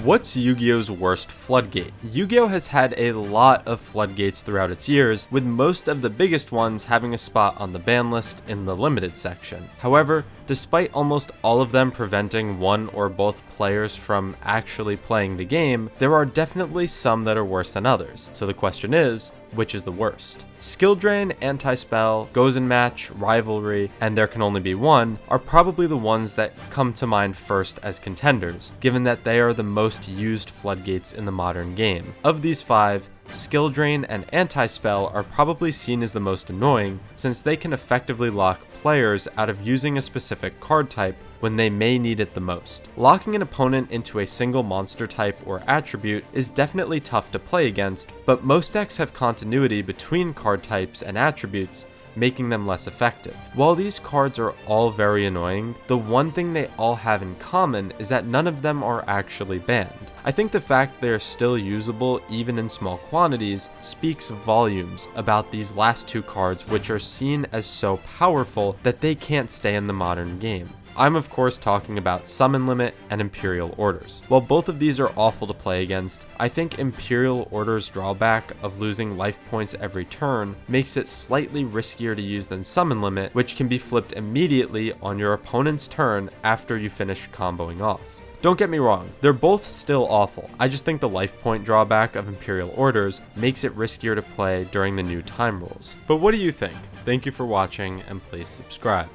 What's Yu-Gi-Oh's worst floodgate? Yu-Gi-Oh has had a lot of floodgates throughout its years, with most of the biggest ones having a spot on the ban list in the limited section. However, despite almost all of them preventing one or both players from actually playing the game, there are definitely some that are worse than others. So the question is, which is the worst? Skill Drain, Anti-Spell, Goes and Match, Rivalry, and There Can Only Be One are probably the ones that come to mind first as contenders, given that they are the most used floodgates in the modern game. Of these five, Skill Drain and Anti-Spell are probably seen as the most annoying, since they can effectively lock players out of using a specific card type when they may need it the most. Locking an opponent into a single monster type or attribute is definitely tough to play against, but most decks have continuity between card types and attributes, making them less effective. While these cards are all very annoying, the one thing they all have in common is that none of them are actually banned. I think the fact they are still usable even in small quantities speaks volumes about these last two cards, which are seen as so powerful that they can't stay in the modern game. I'm of course talking about Summon Limit and Imperial Orders. While both of these are awful to play against, I think Imperial Order's drawback of losing life points every turn makes it slightly riskier to use than Summon Limit, which can be flipped immediately on your opponent's turn after you finish comboing off. Don't get me wrong, they're both still awful. I just think the life point drawback of Imperial Orders makes it riskier to play during the new time rules. But what do you think? Thank you for watching, and please subscribe.